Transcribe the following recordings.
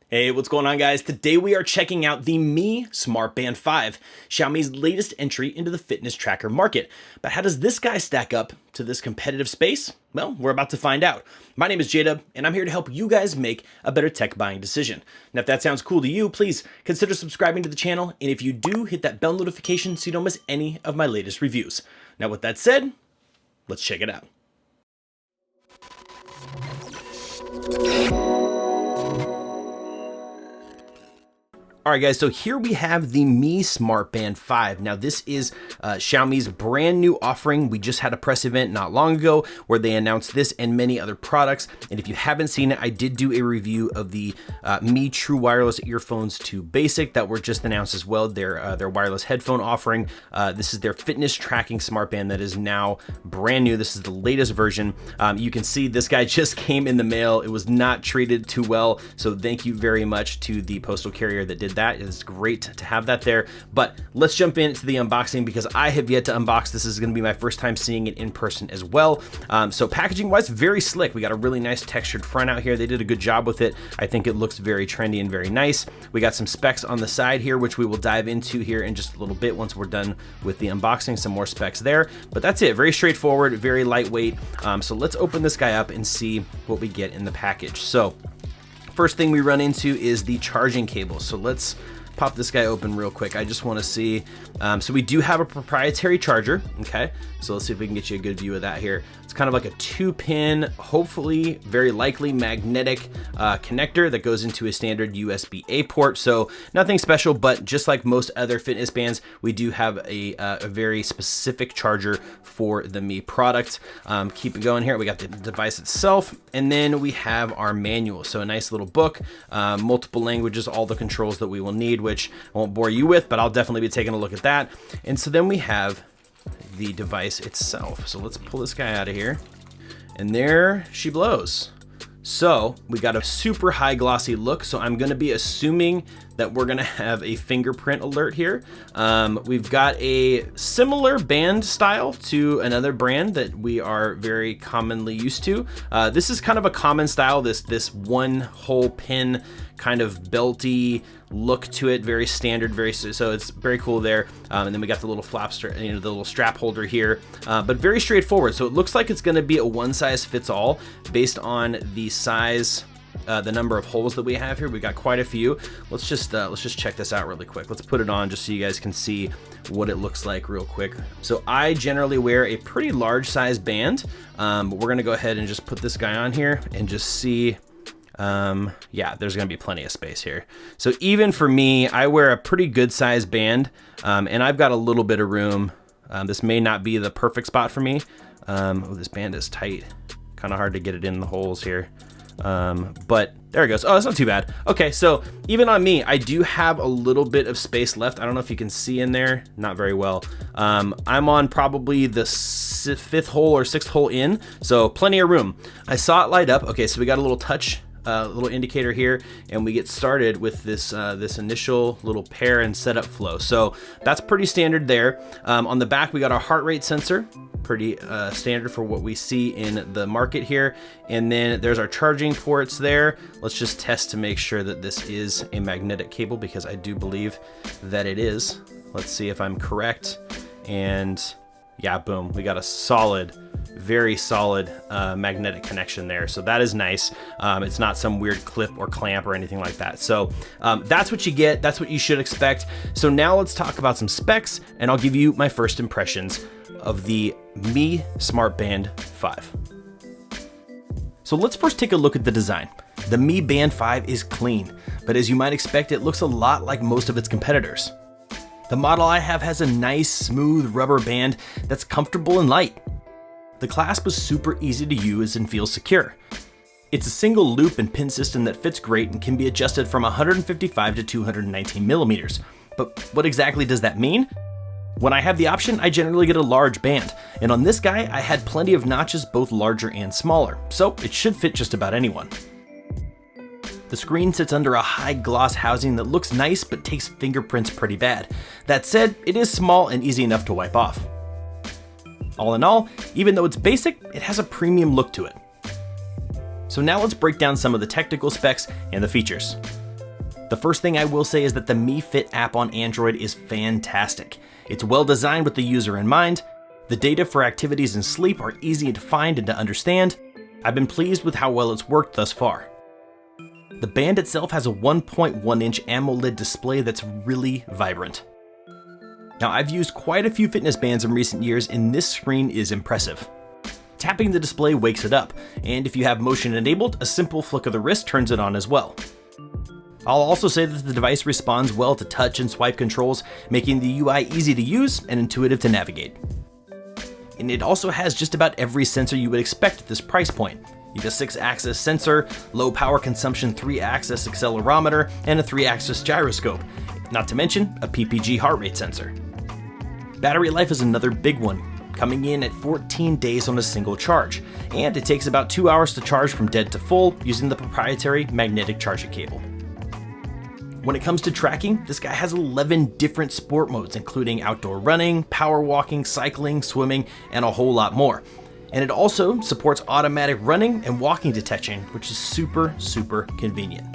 Hey, what's going on, guys? Today we are checking out the Mi Smart Band 5, Xiaomi's latest entry into the fitness tracker market. But how does this guy stack up to this competitive space? Well, we're about to find out. My name is JDubb, and I'm here to help you guys make a better tech buying decision. Now, if that sounds cool to you, please consider subscribing to the channel, and if you do, hit that bell notification so you don't miss any of my latest reviews. Now, with that said, let's check it out. All right, guys, so here we have the Mi Smart Band 5. Now, this is Xiaomi's brand new offering. We just had a press event not long ago where they announced this and many other products. And if you haven't seen it, I did do a review of the Mi True Wireless Earphones 2 Basic that were just announced as well, their wireless headphone offering. This is their fitness tracking smart band that is now brand new. This is the latest version. You can see this guy just came in the mail. It was not treated too well, so thank you very much to the postal carrier that did that. It's great to have that there, but let's jump into the unboxing because I have yet to unbox. This is going to be my first time seeing it in person as well. So packaging wise, very slick. We got a really nice textured front out here. They did a good job with it. I think it looks very trendy and very nice. We got some specs on the side here, which we will dive into here in just a little bit once we're done with the unboxing. Some more specs there, but that's it. Very straightforward, very lightweight. So let's open this guy up and see what we get in the package. So first thing we run into is the charging cable. So let's pop this guy open real quick. I just want to see. So we do have a proprietary charger. Okay, so let's see if we can get you a good view of that here. It's kind of like a 2-pin, hopefully very likely magnetic connector that goes into a standard USB-A port. So nothing special, but just like most other fitness bands, we do have a very specific charger for the Mi product. Keep it going here. We got the device itself, and then we have our manual. So a nice little book, multiple languages, all the controls that we will need, which I won't bore you with, but I'll definitely be taking a look at that. And so then we have the device itself. So let's pull this guy out of here, and there she blows. So we got a super high glossy look. So I'm going to be assuming that we're going to have a fingerprint alert here. We've got a similar band style to another brand that we are very commonly used to. This is kind of a common style, this one whole pin kind of belty look to it, very standard, so it's very cool there. And then we got the little flap strap, the little strap holder here, but very straightforward. So it looks like it's going to be a one size fits all based on the size, the number of holes that we have here. We got quite a few. Let's just check this out really quick. Let's put it on just so you guys can see what it looks like real quick. So I generally wear a pretty large size band, but we're gonna go ahead and just put this guy on here and just see. Yeah, there's gonna be plenty of space here. So even for me, I wear a pretty good size band, and I've got a little bit of room. This may not be the perfect spot for me. Oh, this band is tight. Kind of hard to get it in the holes here. But there it goes. Oh, that's not too bad. Okay, so even on me, I do have a little bit of space left. I don't know if you can see in there, not very well. I'm on probably the 5th hole or 6th hole in, so plenty of room. I saw it light up. Okay, so we got a little touch, little indicator here, and we get started with this this initial little pair and setup flow. So that's pretty standard there. On the back, we got our heart rate sensor. Pretty standard for what we see in the market here. And then there's our charging ports there. Let's just test to make sure that this is a magnetic cable, because I do believe that it is. Let's see if I'm correct. And yeah, boom, we got a solid, very solid magnetic connection there. So that is nice. It's not some weird clip or clamp or anything like that. So that's what you get. That's what you should expect. So now let's talk about some specs, and I'll give you my first impressions of the Mi Smart Band 5. So let's first take a look at the design. The Mi Band 5 is clean, but as you might expect, it looks a lot like most of its competitors. The model I have has a nice, smooth rubber band that's comfortable and light. The clasp is super easy to use and feels secure. It's a single loop and pin system that fits great and can be adjusted from 155 to 219 millimeters. But what exactly does that mean? When I have the option, I generally get a large band, and on this guy, I had plenty of notches, both larger and smaller, so it should fit just about anyone. The screen sits under a high gloss housing that looks nice but takes fingerprints pretty bad. That said, it is small and easy enough to wipe off. All in all, even though it's basic, it has a premium look to it. So now let's break down some of the technical specs and the features. The first thing I will say is that the Mi Fit app on Android is fantastic. It's well designed with the user in mind. The data for activities and sleep are easy to find and to understand. I've been pleased with how well it's worked thus far. The band itself has a 1.1-inch AMOLED display that's really vibrant. Now, I've used quite a few fitness bands in recent years, and this screen is impressive. Tapping the display wakes it up, and if you have motion enabled, a simple flick of the wrist turns it on as well. I'll also say that the device responds well to touch and swipe controls, making the UI easy to use and intuitive to navigate. And it also has just about every sensor you would expect at this price point. You have a 6-axis sensor, low power consumption 3-axis accelerometer, and a 3-axis gyroscope, not to mention a PPG heart rate sensor. Battery life is another big one, coming in at 14 days on a single charge, and it takes about 2 hours to charge from dead to full using the proprietary magnetic charging cable. When it comes to tracking, this guy has 11 different sport modes, including outdoor running, power walking, cycling, swimming, and a whole lot more. And it also supports automatic running and walking detection, which is super convenient.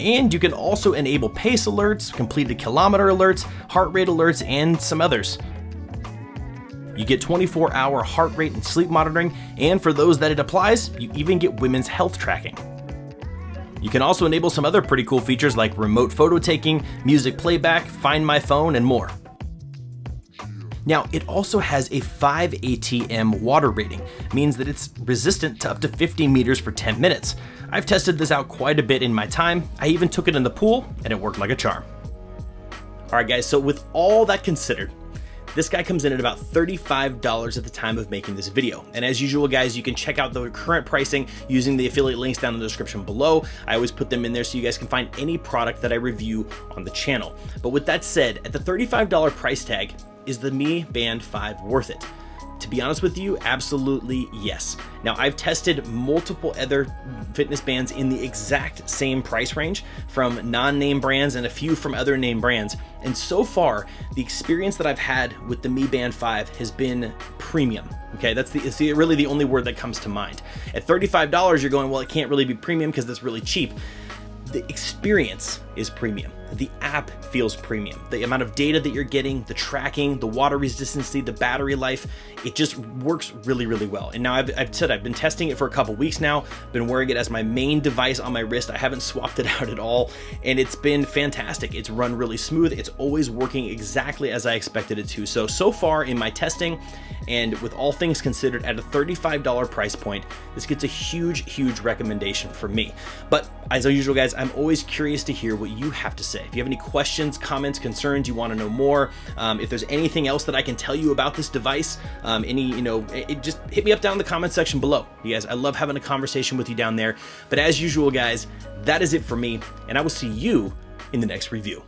And you can also enable pace alerts, completed kilometer alerts, heart rate alerts, and some others. You get 24-hour heart rate and sleep monitoring, and for those that it applies, you even get women's health tracking. You can also enable some other pretty cool features like remote photo taking, music playback, Find My Phone, and more. Now, it also has a 5 ATM water rating, means that it's resistant to up to 50 meters for 10 minutes. I've tested this out quite a bit in my time. I even took it in the pool, and it worked like a charm. All right, guys, so with all that considered, this guy comes in at about $35 at the time of making this video. And as usual, guys, you can check out the current pricing using the affiliate links down in the description below. I always put them in there so you guys can find any product that I review on the channel. But with that said, at the $35 price tag, is the Mi Band 5 worth it? To be honest with you, absolutely yes. Now, I've tested multiple other fitness bands in the exact same price range from non-name brands and a few from other name brands. And so far, the experience that I've had with the Mi Band 5 has been premium. Okay, it's really the only word that comes to mind. At $35, you're going, well, it can't really be premium because that's really cheap. The experience is premium. The app feels premium. The amount of data that you're getting, the tracking, the water resistance, the battery life, it just works really well. And now I've said I've been testing it for a couple weeks now, been wearing it as my main device on my wrist. I haven't swapped it out at all, and it's been fantastic. It's run really smooth. It's always working exactly as I expected it to. So far in my testing, and with all things considered, at a $35 price point, this gets a huge recommendation from me. But as usual, guys, I'm always curious to hear what you have to say. If you have any questions, comments, concerns, you want to know more, if there's anything else that I can tell you about this device, just hit me up down in the comment section below. You guys, I love having a conversation with you down there. But as usual, guys, that is it for me, and I will see you in the next review.